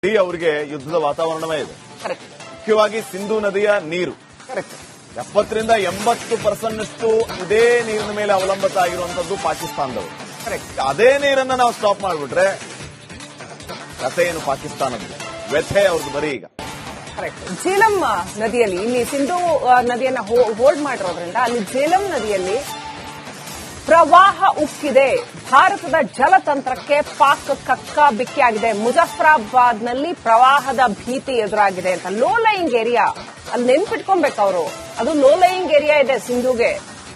ಅವರಿಗೆ ಯುದ್ಧದ ವಾತಾವರಣವೇ ಇದೆ. ಕರೆಕ್ಟ್. ಮುಖ್ಯವಾಗಿ ಸಿಂಧೂ ನದಿಯ ನೀರು ಕರೆಕ್ಟ್. 70ರಿಂದ 80% ಇದೇ ನೀರಿನ ಮೇಲೆ ಅವಲಂಬಿತ ಆಗಿರುವಂತದ್ದು ಪಾಕಿಸ್ತಾನದವರು. ಕರೆಕ್ಟ್. ಅದೇ ನೀರನ್ನ ನಾವು ಸ್ಟಾಪ್ ಮಾಡಿಬಿಟ್ರೆ ಕಥೆ ಏನು ಪಾಕಿಸ್ತಾನದ್ದು, ವ್ಯಥೆ ಅವ್ರದ್ದು ಬರೀ ಈಗ. ಕರೆಕ್ಟ್. ಝೇಲಂ ನದಿಯಲ್ಲಿ ಇಲ್ಲಿ ಸಿಂಧೂ ನದಿಯನ್ನ ಹೋಲ್ಡ್ ಮಾಡಿರೋದ್ರಿಂದ ಅಲ್ಲಿ ಝೇಲಂ ನದಿಯಲ್ಲಿ ಪ್ರವಾಹ ಉಕ್ಕಿದೆ. ಭಾರತದ ಜಲತಂತ್ರಕ್ಕೆ ಪಾಕ್ ಕಕ್ಕ ಬಿಕ್ಕಿಯಾಗಿದೆ. ಮುಜಫರಾಬಾದ್ನಲ್ಲಿ ಪ್ರವಾಹದ ಭೀತಿ ಎದುರಾಗಿದೆ ಅಂತ. ಲೋ ಲೈಯಿಂಗ್ ಏರಿಯಾ ಅಲ್ಲಿ ನೆನ್ಪಿಟ್ಕೊಬೇಕು ಅವರು. ಅದು ಲೋ ಲೈಯಿಂಗ್ ಏರಿಯಾ ಇದೆ ಸಿಂಧುಗೆ.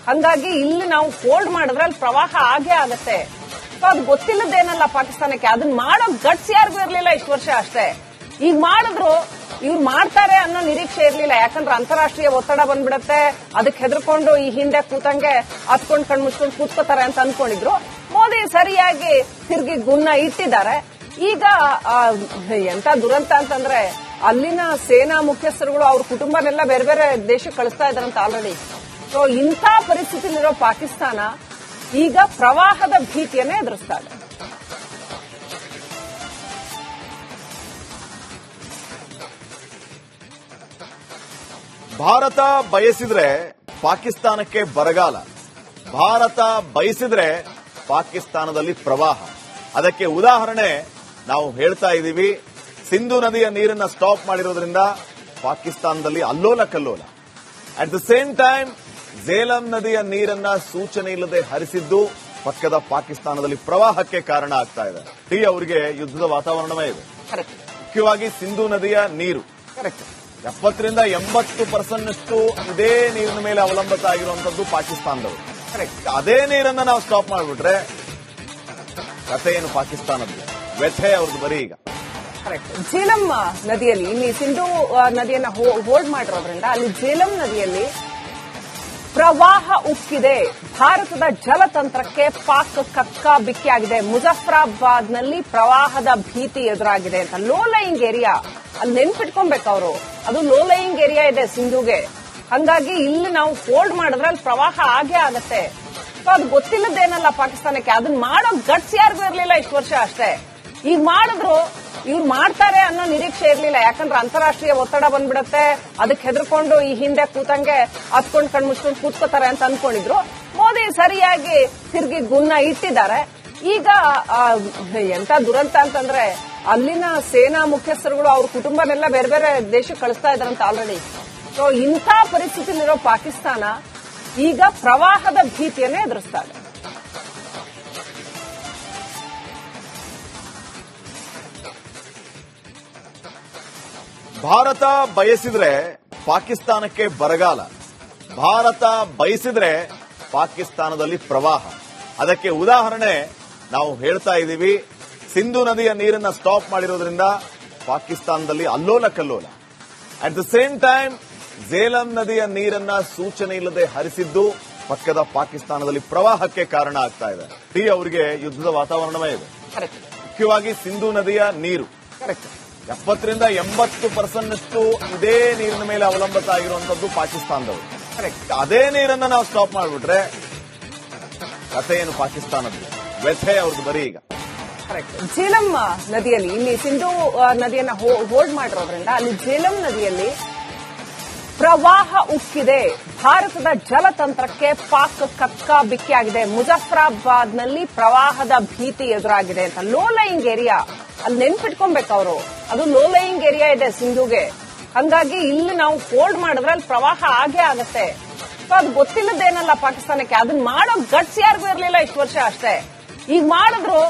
ಹಂಗಾಗಿ ಇಲ್ಲಿ ನಾವು ಹೋಲ್ಡ್ ಮಾಡಿದ್ರೆ ಅಲ್ಲಿ ಪ್ರವಾಹ ಆಗೇ ಆಗತ್ತೆ. ಸೊ ಅದು ಗೊತ್ತಿಲ್ಲದೇನಲ್ಲ ಪಾಕಿಸ್ತಾನಕ್ಕೆ. ಅದನ್ನ ಮಾಡೋ ಗಟ್ಸ್ ಯಾರಿಗೂ ಇರಲಿಲ್ಲ ಇಷ್ಟು ವರ್ಷ ಅಷ್ಟೇ. ಈಗ ಮಾಡಿದ್ರು ಇವ್ರು ಮಾಡ್ತಾರೆ ಅನ್ನೋ ನಿರೀಕ್ಷೆ ಇರಲಿಲ್ಲ. ಯಾಕಂದ್ರೆ ಅಂತಾರಾಷ್ಟ್ರೀಯ ಒತ್ತಡ ಬಂದ್ಬಿಡತ್ತೆ, ಅದಕ್ಕೆ ಹೆದರ್ಕೊಂಡು ಈ ಹಿಂದೆ ಕೂತಂಗೆ ಹತ್ಕೊಂಡು ಕಣ್ ಮುಚ್ಕೊಂಡು ಕೂತ್ಕೋತಾರೆ ಅಂತ ಅನ್ಕೊಂಡಿದ್ರು. ಮೋದಿ ಸರಿಯಾಗಿ ತಿರುಗಿ ಗುನ್ನ ಇಟ್ಟಿದ್ದಾರೆ. ಈಗ ಎಂತ ದುರಂತ ಅಂತಂದ್ರೆ ಅಲ್ಲಿನ ಸೇನಾ ಮುಖ್ಯಸ್ಥರುಗಳು ಅವ್ರ ಕುಟುಂಬನೆಲ್ಲ ಬೇರೆ ಬೇರೆ ದೇಶಕ್ಕೆ ಕಳಿಸ್ತಾ ಇದಾರಂತ ಆಲ್ರೆಡಿ. ಸೊ ಇಂಥ ಪರಿಸ್ಥಿತಿಲಿರೋ ಪಾಕಿಸ್ತಾನ ಈಗ ಪ್ರವಾಹದ ಭೀತಿಯನ್ನೇ ಎದುರಿಸ್ತಾ ಇದೆ. ಭಾರತ ಬಯಸಿದ್ರೆ ಪಾಕಿಸ್ತಾನಕ್ಕೆ ಬರಗಾಲ, ಭಾರತ ಬಯಸಿದ್ರೆ ಪಾಕಿಸ್ತಾನದಲ್ಲಿ ಪ್ರವಾಹ. ಅದಕ್ಕೆ ಉದಾಹರಣೆ ನಾವು ಹೇಳ್ತಾ ಇದ್ದೀವಿ. ಸಿಂಧೂ ನದಿಯ ನೀರನ್ನ ಸ್ಟಾಪ್ ಮಾಡಿರೋದ್ರಿಂದ ಪಾಕಿಸ್ತಾನದಲ್ಲಿ ಅಲ್ಲೋಲ ಕಲ್ಲೋಲ. At the same time Jhelum ನದಿಯ ನೀರನ್ನ ಸೂಚನೆ ಇಲ್ಲದೆ ಹರಿಸಿದ್ದು ಪಕ್ಕದ ಪಾಕಿಸ್ತಾನದಲ್ಲಿ ಪ್ರವಾಹಕ್ಕೆ ಕಾರಣ ಆಗ್ತಾ ಇದೆ. ಅವರಿಗೆ ಯುದ್ಧದ ವಾತಾವರಣವೇ ಇದೆ. ಕರೆಕ್ಟ್. ಮುಖ್ಯವಾಗಿ ಸಿಂಧೂ ನದಿಯ ನೀರು ಕರೆಕ್ಟ್. 70ರಿಂದ 80% ಇದೇ ನೀರಿನ ಮೇಲೆ ಅವಲಂಬಿತ ಆಗಿರುವಂತದ್ದು ಪಾಕಿಸ್ತಾನದವರು. ಕರೆಕ್ಟ್. ಅದೇ ನೀರನ್ನ ನಾವು ಸ್ಟಾಪ್ ಮಾಡಿಬಿಟ್ರೆ ಕಥೆ ಏನು ಪಾಕಿಸ್ತಾನದ್ದು, ವ್ಯಥೆ ಅವ್ರದ್ದು ಬರೀ ಈಗ. ಕರೆಕ್ಟ್. ಝೇಲಂ ನದಿಯಲ್ಲಿ ಇಲ್ಲಿ ಸಿಂಧೂ ನದಿಯನ್ನ ಹೋಲ್ಡ್ ಮಾಡಿರೋದ್ರಿಂದ ಅಲ್ಲಿ ಝೇಲಂ ನದಿಯಲ್ಲಿ ಪ್ರವಾಹ ಉಕ್ಕಿದೆ. ಭಾರತದ ಜಲತಂತ್ರಕ್ಕೆ ಪಾಕ್ ಕಕ್ಕ ಬಿಕ್ಕಿಯಾಗಿದೆ. ಮುಜಫರಾಬಾದ್ನಲ್ಲಿ ಪ್ರವಾಹದ ಭೀತಿ ಎದುರಾಗಿದೆ ಅಂತ. ಲೋ ಲೈಯಿಂಗ್ ಏರಿಯಾ ಅಲ್ಲಿ ನೆನ್ಪಿಟ್ಕೊಬೇಕು ಅವರು. ಅದು ಲೋ ಲೈಯಿಂಗ್ ಏರಿಯಾ ಇದೆ ಸಿಂಧುಗೆ. ಹಂಗಾಗಿ ಇಲ್ಲಿ ನಾವು ಹೋಲ್ಡ್ ಮಾಡಿದ್ರೆ ಅಲ್ಲಿ ಪ್ರವಾಹ ಆಗೇ ಆಗತ್ತೆ. ಸೊ ಅದು ಗೊತ್ತಿಲ್ಲದೇನಲ್ಲ ಪಾಕಿಸ್ತಾನಕ್ಕೆ. ಅದನ್ನ ಮಾಡೋ ಗಟ್ಸ್ ಯಾರಿಗೂ ಇರಲಿಲ್ಲ ಇಷ್ಟು ವರ್ಷ ಅಷ್ಟೇ. ಈಗ ಮಾಡಿದ್ರು ಇವ್ರು ಮಾಡ್ತಾರೆ ಅನ್ನೋ ನಿರೀಕ್ಷೆ ಇರಲಿಲ್ಲ. ಯಾಕಂದ್ರೆ ಅಂತಾರಾಷ್ಟ್ರೀಯ ಒತ್ತಡ ಬಂದ್ಬಿಡತ್ತೆ, ಅದಕ್ಕೆ ಹೆದರ್ಕೊಂಡು ಈ ಹಿಂದೆ ಕೂತಂಗೆ ಹತ್ಕೊಂಡು ಕಣ್ ಮುಚ್ಕೊಂಡು ಕೂತ್ಕೋತಾರೆ ಅಂತ ಅನ್ಕೊಂಡಿದ್ರು. ಮೋದಿ ಸರಿಯಾಗಿ ತಿರುಗಿ ಗುನ್ನ ಇಟ್ಟಿದ್ದಾರೆ. ಈಗ ಎಂತ ದುರಂತ ಅಂತಂದ್ರೆ ಅಲ್ಲಿನ ಸೇನಾ ಮುಖ್ಯಸ್ಥರುಗಳು ಅವ್ರ ಕುಟುಂಬನೆಲ್ಲ ಬೇರೆ ಬೇರೆ ದೇಶಕ್ಕೆ ಕಳಿಸ್ತಾ ಇದಾರಂತ ಆಲ್ರೆಡಿ. ಸೊ ಇಂಥ ಪರಿಸ್ಥಿತಿಲಿರೋ ಪಾಕಿಸ್ತಾನ ಈಗ ಪ್ರವಾಹದ ಭೀತಿಯನ್ನೇ ಎದುರಿಸ್ತಾ ಇದೆ. ಭಾರತ ಬಯಸಿದ್ರೆ ಪಾಕಿಸ್ತಾನಕ್ಕೆ ಬರಗಾಲ, ಭಾರತ ಬಯಸಿದ್ರೆ ಪಾಕಿಸ್ತಾನದಲ್ಲಿ ಪ್ರವಾಹ. ಅದಕ್ಕೆ ಉದಾಹರಣೆ ನಾವು ಹೇಳ್ತಾ ಇದ್ದೀವಿ. ಸಿಂಧೂ ನದಿಯ ನೀರನ್ನ ಸ್ಟಾಪ್ ಮಾಡಿರೋದ್ರಿಂದ ಪಾಕಿಸ್ತಾನದಲ್ಲಿ ಅಲ್ಲೋಲ ಕಲ್ಲೋಲ. At the same time Jhelum ನದಿಯ ನೀರನ್ನ ಸೂಚನೆ ಇಲ್ಲದೆ ಹರಿಸಿದ್ದು ಪಕ್ಕದ ಪಾಕಿಸ್ತಾನದಲ್ಲಿ ಪ್ರವಾಹಕ್ಕೆ ಕಾರಣ ಆಗ್ತಾ ಇದೆ. ಅವರಿಗೆ ಯುದ್ಧದ ವಾತಾವರಣವೇ ಇದೆ. ಕರೆಕ್ಟ್. ಮುಖ್ಯವಾಗಿ ಸಿಂಧೂ ನದಿಯ ನೀರು ಕರೆಕ್ಟ್. 70ರಿಂದ 80% ಇದೇ ನೀರಿನ ಮೇಲೆ ಅವಲಂಬಿತ ಆಗಿರುವಂತದ್ದು ಪಾಕಿಸ್ತಾನದವರು. ಕರೆಕ್ಟ್. ಅದೇ ನೀರನ್ನ ನಾವು ಸ್ಟಾಪ್ ಮಾಡಿಬಿಟ್ರೆ ಕಥೆ ಏನು ಪಾಕಿಸ್ತಾನದ್ದು, ವ್ಯಥೆ ಅವ್ರದ್ದು ಬರೀ ಈಗ. ಕರೆಕ್ಟ್. ಝೇಲಂ ನದಿಯಲ್ಲಿ ಇಲ್ಲಿ ಸಿಂಧೂ ನದಿಯನ್ನ ಹೋಲ್ಡ್ ಮಾಡಿರೋದ್ರಿಂದ ಅಲ್ಲಿ ಝೇಲಂ ನದಿಯಲ್ಲಿ ಪ್ರವಾಹ ಉಕ್ಕಿದೆ. ಭಾರತದ ಜಲತಂತ್ರಕ್ಕೆ ಪಾಕ್ ಕಕ್ಕ ಬಿಕ್ಕಿಯಾಗಿದೆ. ಮುಜಫರಾಬಾದ್ನಲ್ಲಿ ಪ್ರವಾಹದ ಭೀತಿ ಎದುರಾಗಿದೆ ಅಂತ. ಲೋ ಲೈಯಿಂಗ್ ಏರಿಯಾ ಅಲ್ಲಿ ನೆನ್ಪಿಟ್ಕೊಬೇಕು ಅವರು. ಅದು ಲೋ ಲೈಯಿಂಗ್ ಏರಿಯಾ ಇದೆ ಸಿಂಧುಗೆ. ಹಂಗಾಗಿ ಇಲ್ಲಿ ನಾವು ಹೋಲ್ಡ್ ಮಾಡಿದ್ರೆ ಅಲ್ಲಿ ಪ್ರವಾಹ ಆಗೇ ಆಗತ್ತೆ. ಸೊ ಅದು ಗೊತ್ತಿಲ್ಲದೇನಲ್ಲ ಪಾಕಿಸ್ತಾನಕ್ಕೆ. ಅದನ್ನ ಮಾಡೋ ಗಟ್ಸ್ ಯಾರಿಗೂ ಇರಲಿಲ್ಲ ಇಷ್ಟು ವರ್ಷ ಅಷ್ಟೇ. ಈಗ ಮಾಡಿದ್ರು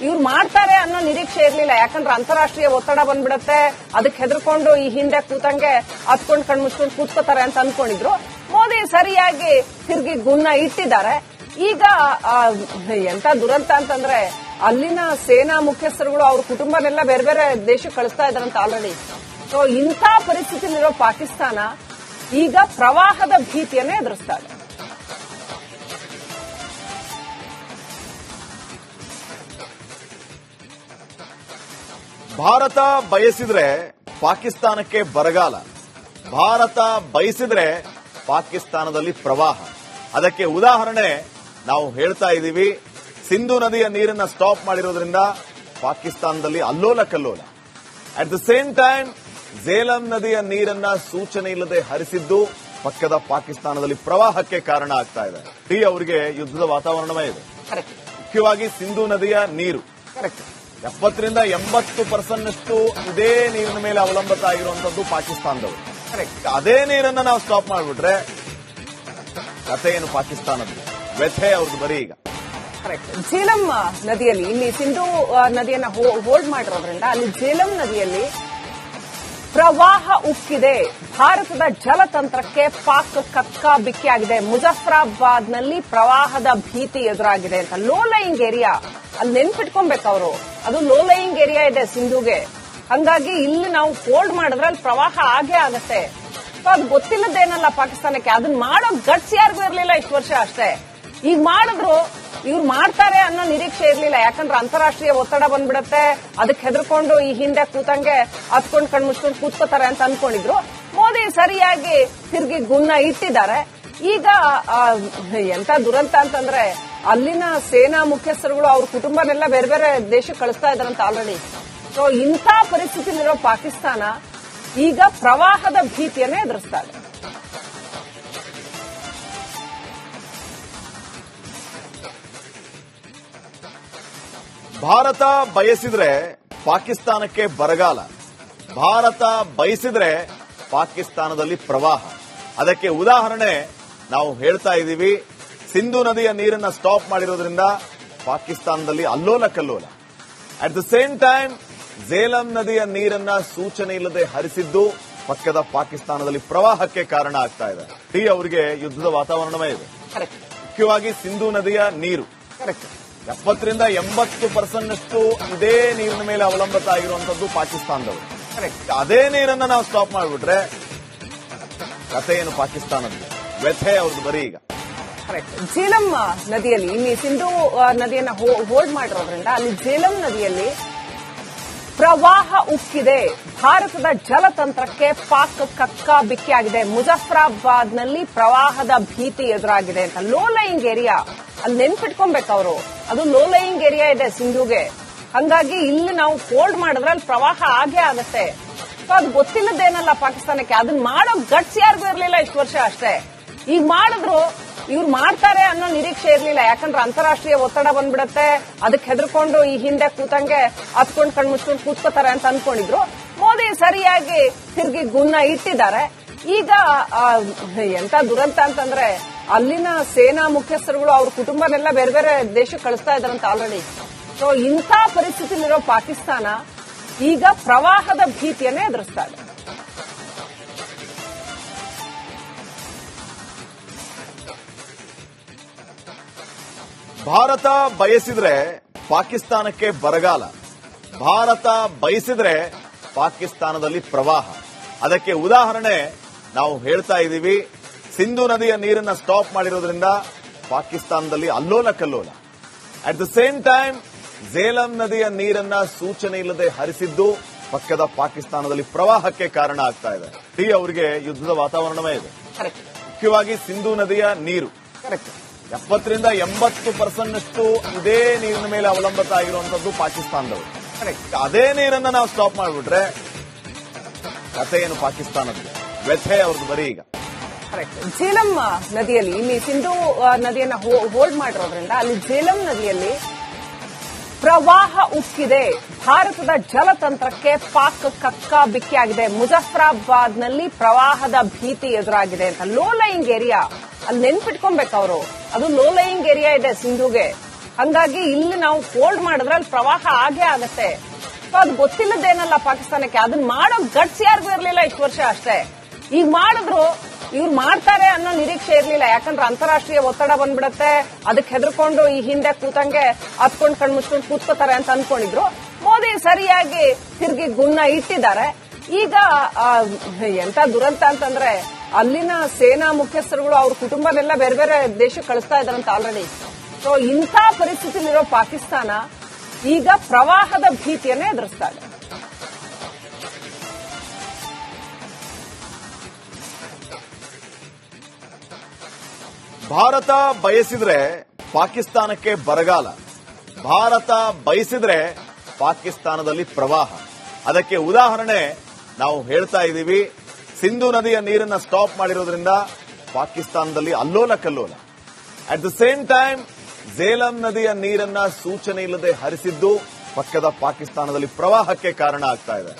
ಇವ್ರು ಮಾಡ್ತಾರೆ ಅನ್ನೋ ನಿರೀಕ್ಷೆ ಇರಲಿಲ್ಲ. ಯಾಕಂದ್ರೆ ಅಂತಾರಾಷ್ಟ್ರೀಯ ಒತ್ತಡ ಬಂದ್ಬಿಡತ್ತೆ, ಅದಕ್ಕೆ ಹೆದರ್ಕೊಂಡು ಈ ಹಿಂದೆ ಕೂತಂಗೆ ಹತ್ಕೊಂಡು ಕಣ್ ಮುಚ್ಕೊಂಡು ಕೂತ್ಕೋತಾರೆ ಅಂತ ಅನ್ಕೊಂಡಿದ್ರು. ಮೋದಿ ಸರಿಯಾಗಿ ತಿರುಗಿ ಗುನ್ನ ಇಟ್ಟಿದ್ದಾರೆ. ಈಗ ಎಂತ ದುರಂತ ಅಂತಂದ್ರೆ ಅಲ್ಲಿನ ಸೇನಾ ಮುಖ್ಯಸ್ಥರುಗಳು ಅವ್ರ ಕುಟುಂಬನೆಲ್ಲ ಬೇರೆ ಬೇರೆ ದೇಶಕ್ಕೆ ಕಳಿಸ್ತಾ ಇದಾರಂತ ಆಲ್ರೆಡಿ. ಸೊ ಇಂಥ ಪರಿಸ್ಥಿತಿಲಿರೋ ಪಾಕಿಸ್ತಾನ ಈಗ ಪ್ರವಾಹದ ಭೀತಿಯನ್ನೇ ಎದುರಿಸ್ತಾ ಇದೆ. ಭಾರತ ಬಯಸಿದ್ರೆ ಪಾಕಿಸ್ತಾನಕ್ಕೆ ಬರಗಾಲ, ಭಾರತ ಬಯಸಿದ್ರೆ ಪಾಕಿಸ್ತಾನದಲ್ಲಿ ಪ್ರವಾಹ. ಅದಕ್ಕೆ ಉದಾಹರಣೆ ನಾವು ಹೇಳ್ತಾ ಇದ್ದೀವಿ. ಸಿಂಧೂ ನದಿಯ ನೀರನ್ನ ಸ್ಟಾಪ್ ಮಾಡಿರೋದ್ರಿಂದ ಪಾಕಿಸ್ತಾನದಲ್ಲಿ ಅಲ್ಲೋಲ ಕಲ್ಲೋಲ. At the same time Jhelum ನದಿಯ ನೀರನ್ನ ಸೂಚನೆ ಇಲ್ಲದೆ ಹರಿಸಿದ್ದು ಪಕ್ಕದ ಪಾಕಿಸ್ತಾನದಲ್ಲಿ ಪ್ರವಾಹಕ್ಕೆ ಕಾರಣ ಆಗ್ತಾ ಇದೆ. ಅವರಿಗೆ ಯುದ್ಧದ ವಾತಾವರಣವೇ ಇದೆ. ಮುಖ್ಯವಾಗಿ ಸಿಂಧೂ ನದಿಯ ನೀರು 70ರಿಂದ 80% ಇದೇ ನೀರಿನ ಮೇಲೆ ಅವಲಂಬಿತ ಆಗಿರುವಂತದ್ದು ಪಾಕಿಸ್ತಾನದವರು. ಅದೇ ನೀರನ್ನ ನಾವು ಸ್ಟಾಪ್ ಮಾಡಿಬಿಟ್ರೆ ಕಥೆ ಏನು ಪಾಕಿಸ್ತಾನದ್ದು, ವ್ಯಥೆ ಅವ್ರದ್ದು ಬರೀ ಈಗ. ಝೇಲಂ ನದಿಯಲ್ಲಿ ಇಲ್ಲಿ ಸಿಂಧೂ ನದಿಯನ್ನ ಹೋಲ್ಡ್ ಮಾಡಿರೋದ್ರಿಂದ ಅಲ್ಲಿ ಝೇಲಂ ನದಿಯಲ್ಲಿ ಪ್ರವಾಹ ಉಕ್ಕಿದೆ. ಭಾರತದ ಜಲತಂತ್ರಕ್ಕೆ ಪಾಕ್ ಕಕ್ಕ ಬಿಕ್ಕಿಯಾಗಿದೆ. ಮುಜಫರಾಬಾದ್ನಲ್ಲಿ ಪ್ರವಾಹದ ಭೀತಿ ಎದುರಾಗಿದೆ ಅಂತ. ಲೋ ಲೈಯಿಂಗ್ ಏರಿಯಾ ಅಲ್ಲಿ ನೆನ್ಪಿಟ್ಕೊಬೇಕು ಅವರು, ಅದು ಲೋ ಲೈಯಿಂಗ್ ಏರಿಯಾ ಇದೆ ಸಿಂಧುಗೆ. ಹಂಗಾಗಿ ಇಲ್ಲಿ ನಾವು ಹೋಲ್ಡ್ ಮಾಡಿದ್ರೆ ಅಲ್ಲಿ ಪ್ರವಾಹ ಆಗೇ ಆಗತ್ತೆ. ಅದು ಗೊತ್ತಿಲ್ಲದೇನಲ್ಲ ಪಾಕಿಸ್ತಾನಕ್ಕೆ, ಅದನ್ನ ಮಾಡೋ ಗಟ್ಸ್ ಯಾರಿಗೂ ಇರಲಿಲ್ಲ ಇಷ್ಟು ವರ್ಷ ಅಷ್ಟೇ. ಈಗ ಮಾಡಿದ್ರು ಇವ್ರು ಮಾಡ್ತಾರೆ ಅನ್ನೋ ನಿರೀಕ್ಷೆ ಇರಲಿಲ್ಲ. ಯಾಕಂದ್ರೆ ಅಂತಾರಾಷ್ಟ್ರೀಯ ಒತ್ತಡ ಬಂದ್ಬಿಡತ್ತೆ, ಅದಕ್ಕೆ ಹೆದರ್ಕೊಂಡು ಈ ಹಿಂದೆ ಕೂತಂಗೆ ಹತ್ಕೊಂಡು ಕಣ್ಮುಚ್ಕೊಂಡು ಕೂತ್ಕೋತಾರೆ ಅಂತ ಅನ್ಕೊಂಡಿದ್ರು. ಮೋದಿ ಸರಿಯಾಗಿ ತಿರುಗಿ ಗುನ್ನ ಇಟ್ಟಿದ್ದಾರೆ. ಈಗ ಎಂತ ದುರಂತ ಅಂತಂದ್ರೆ ಅಲ್ಲಿನ ಸೇನಾ ಮುಖ್ಯಸ್ಥರುಗಳು ಅವ್ರ ಕುಟುಂಬನೆಲ್ಲ ಬೇರೆ ಬೇರೆ ದೇಶಕ್ಕೆ ಕಳಿಸ್ತಾ ಇದಾರಂತ ಆಲ್ರೆಡಿ. ಸೊ ಇಂಥ ಪರಿಸ್ಥಿತಿಲಿರೋ ಪಾಕಿಸ್ತಾನ ಈಗ ಪ್ರವಾಹದ ಭೀತಿಯನ್ನೇ ಎದುರಿಸ್ತಾ ಇದೆ. ಭಾರತ ಬಯಸಿದ್ರೆ ಪಾಕಿಸ್ತಾನಕ್ಕೆ ಬರಗಾಲ, ಭಾರತ ಬಯಸಿದ್ರೆ ಪಾಕಿಸ್ತಾನದಲ್ಲಿ ಪ್ರವಾಹ. ಅದಕ್ಕೆ ಉದಾಹರಣೆ ನಾವು ಹೇಳ್ತಾ ಇದ್ದೀವಿ. ಸಿಂಧೂ ನದಿಯ ನೀರನ್ನ ಸ್ಟಾಪ್ ಮಾಡಿರೋದ್ರಿಂದ ಪಾಕಿಸ್ತಾನದಲ್ಲಿ ಅಲ್ಲೋಲ ಕಲ್ಲೋಲ. At the same time Jhelum ನದಿಯ ನೀರನ್ನ ಸೂಚನೆ ಇಲ್ಲದೆ ಹರಿಸಿದ್ದು ಪಕ್ಕದ ಪಾಕಿಸ್ತಾನದಲ್ಲಿ ಪ್ರವಾಹಕ್ಕೆ ಕಾರಣ ಆಗ್ತಾ ಇದೆ. ಅವರಿಗೆ ಯುದ್ಧದ ವಾತಾವರಣವೇ ಇದೆ. ಮುಖ್ಯವಾಗಿ ಸಿಂಧೂ ನದಿಯ ನೀರು 70ರಿಂದ 80% ಇದೇ ನೀರಿನ ಮೇಲೆ ಅವಲಂಬಿತ ಆಗಿರುವಂತದ್ದು ಪಾಕಿಸ್ತಾನದವರು. ಅದೇ ನೀರನ್ನ ನಾವು ಸ್ಟಾಪ್ ಮಾಡಿಬಿಟ್ರೆ ಕಥೆ ಏನು ಪಾಕಿಸ್ತಾನದ್ದು, ವ್ಯಥೆ ಅವ್ರದ್ದು ಬರೀ ಈಗ. ಝೇಲಂ ನದಿಯಲ್ಲಿ ಇಲ್ಲಿ ಸಿಂಧೂ ನದಿಯನ್ನ ಹೋಲ್ಡ್ ಮಾಡಿರೋದ್ರಿಂದ ಅಲ್ಲಿ ಝೇಲಂ ನದಿಯಲ್ಲಿ ಪ್ರವಾಹ ಉಕ್ಕಿದೆ. ಭಾರತದ ಜಲತಂತ್ರಕ್ಕೆ ಪಾಕ್ ಕಕ್ಕ ಬಿಕ್ಕಿಯಾಗಿದೆ. ಮುಜಫರಾಬಾದ್ನಲ್ಲಿ ಪ್ರವಾಹದ ಭೀತಿ ಎದುರಾಗಿದೆ ಅಂತ. ಲೋ ಲೈಯಿಂಗ್ ಏರಿಯಾ ಅಲ್ಲಿ ನೆನ್ಪಿಟ್ಕೊಬೇಕು ಅವರು, ಅದು ಲೋ ಲೈಯಿಂಗ್ ಏರಿಯಾ ಇದೆ ಸಿಂಧುಗೆ. ಹಂಗಾಗಿ ಇಲ್ಲಿ ನಾವು ಹೋಲ್ಡ್ ಮಾಡಿದ್ರೆ ಅಲ್ಲಿ ಪ್ರವಾಹ ಆಗೇ ಆಗತ್ತೆ. ಸೊ ಅದು ಗೊತ್ತಿಲ್ಲದೇನಲ್ಲ ಪಾಕಿಸ್ತಾನಕ್ಕೆ, ಅದನ್ನ ಮಾಡೋ ಗಟ್ಸ್ ಯಾರಿಗೂ ಇರಲಿಲ್ಲ ಇಷ್ಟು ವರ್ಷ ಅಷ್ಟೇ. ಈಗ ಮಾಡಿದ್ರು ಇವ್ರು ಮಾಡ್ತಾರೆ ಅನ್ನೋ ನಿರೀಕ್ಷೆ ಇರಲಿಲ್ಲ. ಯಾಕಂದ್ರೆ ಅಂತಾರಾಷ್ಟ್ರೀಯ ಒತ್ತಡ ಬಂದ್ಬಿಡತ್ತೆ, ಅದಕ್ಕೆ ಹೆದರ್ಕೊಂಡು ಈ ಹಿಂದೆ ಕೂತಂಗೆ ಹತ್ಕೊಂಡು ಕಣ್ಮುಚ್ಕೊಂಡು ಕೂತ್ಕೋತಾರೆ ಅಂತ ಅನ್ಕೊಂಡಿದ್ರು. ಮೋದಿ ಸರಿಯಾಗಿ ತಿರುಗಿ ಗುನ್ನ ಇಟ್ಟಿದ್ದಾರೆ. ಈಗ ಎಂತ ದುರಂತ ಅಂತಂದ್ರೆ ಅಲ್ಲಿನ ಸೇನಾ ಮುಖ್ಯಸ್ಥರುಗಳು ಅವ್ರ ಕುಟುಂಬನೆಲ್ಲ ಬೇರೆ ಬೇರೆ ದೇಶಕ್ಕೆ ಕಳಿಸ್ತಾ ಇದಾರಂತ ಆಲ್ರೆಡಿ. ಸೊ ಇಂಥ ಪರಿಸ್ಥಿತಿಲಿರೋ ಪಾಕಿಸ್ತಾನ ಈಗ ಪ್ರವಾಹದ ಭೀತಿಯನ್ನೇ ಎದುರಿಸ್ತಾ ಇದೆ. ಭಾರತ ಬಯಸಿದ್ರೆ ಪಾಕಿಸ್ತಾನಕ್ಕೆ ಬರಗಾಲ, ಭಾರತ ಬಯಸಿದ್ರೆ ಪಾಕಿಸ್ತಾನದಲ್ಲಿ ಪ್ರವಾಹ. ಅದಕ್ಕೆ ಉದಾಹರಣೆ ನಾವು ಹೇಳ್ತಾ ಇದ್ದೀವಿ. ಸಿಂಧೂ ನದಿಯ ನೀರನ್ನ ಸ್ಟಾಪ್ ಮಾಡಿರೋದ್ರಿಂದ ಪಾಕಿಸ್ತಾನದಲ್ಲಿ ಅಲ್ಲೋಲ ಕಲ್ಲೋಲ. At the same time Jhelum ನದಿಯ ನೀರನ್ನ ಸೂಚನೆ ಇಲ್ಲದೆ ಹರಿಸಿದ್ದು ಪಕ್ಕದ ಪಾಕಿಸ್ತಾನದಲ್ಲಿ ಪ್ರವಾಹಕ್ಕೆ ಕಾರಣ ಆಗ್ತಾ ಇದೆ. ಅವರಿಗೆ ಯುದ್ಧದ ವಾತಾವರಣವೇ ಇದೆ. ಮುಖ್ಯವಾಗಿ ಸಿಂಧೂ ನದಿಯ ನೀರು 70ರಿಂದ 80% ಇದೇ ನೀರಿನ ಮೇಲೆ ಅವಲಂಬಿತ ಆಗಿರುವಂತದ್ದು ಪಾಕಿಸ್ತಾನದವರು. ಅದೇ ನೀರನ್ನ ನಾವು ಸ್ಟಾಪ್ ಮಾಡಿಬಿಟ್ರೆ ಕಥೆ ಏನು ಪಾಕಿಸ್ತಾನದ್ದು, ವ್ಯಥೆ ಅವ್ರದ್ದು ಬರೀ ಈಗ. ಝೇಲಂ ನದಿಯಲ್ಲಿ ಇಲ್ಲಿ ಸಿಂಧೂ ನದಿಯನ್ನ ಹೋಲ್ಡ್ ಮಾಡಿರೋದ್ರಿಂದ ಅಲ್ಲಿ ಝೇಲಂ ನದಿಯಲ್ಲಿ ಪ್ರವಾಹ ಉಕ್ಕಿದೆ. ಭಾರತದ ಜಲತಂತ್ರಕ್ಕೆ ಪಾಕ್ ಕಕ್ಕ ಬಿಕ್ಕಿಯಾಗಿದೆ. ಮುಜಫರಾಬಾದ್ನಲ್ಲಿ ಪ್ರವಾಹದ ಭೀತಿ ಎದುರಾಗಿದೆ ಅಂತ. ಲೋ ಲೈಯಿಂಗ್ ಏರಿಯಾ ಅಲ್ಲಿ ನೆನ್ಪಿಟ್ಕೊಬೇಕು ಅವರು, ಅದು ಲೋ ಲೈಯಿಂಗ್ ಏರಿಯಾ ಇದೆ ಸಿಂಧುಗೆ. ಹಂಗಾಗಿ ಇಲ್ಲಿ ನಾವು ಹೋಲ್ಡ್ ಮಾಡಿದ್ರೆ ಅಲ್ಲಿ ಪ್ರವಾಹ ಆಗೇ ಆಗತ್ತೆ. ಸೊ ಅದು ಗೊತ್ತಿಲ್ಲದೇನಲ್ಲ ಪಾಕಿಸ್ತಾನಕ್ಕೆ, ಅದನ್ನ ಮಾಡೋ ಗಟ್ಸ್ ಯಾರಿಗೂ ಇರಲಿಲ್ಲ ಇಷ್ಟು ವರ್ಷ ಅಷ್ಟೇ. ಈಗ ಮಾಡಿದ್ರು ಇವ್ರು ಮಾಡ್ತಾರೆ ಅನ್ನೋ ನಿರೀಕ್ಷೆ ಇರಲಿಲ್ಲ. ಯಾಕಂದ್ರೆ ಅಂತಾರಾಷ್ಟ್ರೀಯ ಒತ್ತಡ ಬಂದ್ಬಿಡತ್ತೆ, ಅದಕ್ಕೆ ಹೆದರ್ಕೊಂಡು ಈ ಹಿಂದೆ ಕೂತಂಗೆ ಹತ್ಕೊಂಡು ಕಣ್ಮುಚ್ಕೊಂಡು ಕೂತ್ಕೋತಾರೆ ಅಂತ ಅನ್ಕೊಂಡಿದ್ರು. ಮೋದಿ ಸರಿಯಾಗಿ ತಿರುಗಿ ಗುನ್ನ ಇಟ್ಟಿದ್ದಾರೆ. ಈಗ ಎಂತ ದುರಂತ ಅಂತಂದ್ರೆ ಅಲ್ಲಿನ ಸೇನಾ ಮುಖ್ಯಸ್ಥರುಗಳು ಅವ್ರ ಕುಟುಂಬನೆಲ್ಲ ಬೇರೆ ಬೇರೆ ದೇಶಕ್ಕೆ ಕಳಿಸ್ತಾ ಇದಾರಂತ ಆಲ್ರೆಡಿ. ಸೊ ಇಂಥ ಪರಿಸ್ಥಿತಿಲಿರೋ ಪಾಕಿಸ್ತಾನ ಈಗ ಪ್ರವಾಹದ ಭೀತಿಯನ್ನೇ ಎದುರಿಸ್ತಾ ಇದೆ. ಭಾರತ ಬಯಸಿದ್ರೆ ಪಾಕಿಸ್ತಾನಕ್ಕೆ ಬರಗಾಲ, ಭಾರತ ಬಯಸಿದ್ರೆ ಪಾಕಿಸ್ತಾನದಲ್ಲಿ ಪ್ರವಾಹ. ಅದಕ್ಕೆ ಉದಾಹರಣೆ ನಾವು ಹೇಳ್ತಾ ಇದ್ದೀವಿ. ಸಿಂಧು ನದಿಯ ನೀರನ್ನ ಸ್ಟಾಪ್ ಮಾಡಿರೋದ್ರಿಂದ ಪಾಕಿಸ್ತಾನದಲ್ಲಿ ಅಲ್ಲೋಲ ಕಲ್ಲೋಲ. At the same time Jhelum ನದಿಯ ನೀರನ್ನ ಸೂಚನೆ ಇಲ್ಲದೆ ಹರಿಸಿದ್ದು ಪಕ್ಕದ ಪಾಕಿಸ್ತಾನದಲ್ಲಿ ಪ್ರವಾಹಕ್ಕೆ ಕಾರಣ ಆಗ್ತಾ ಇದೆ.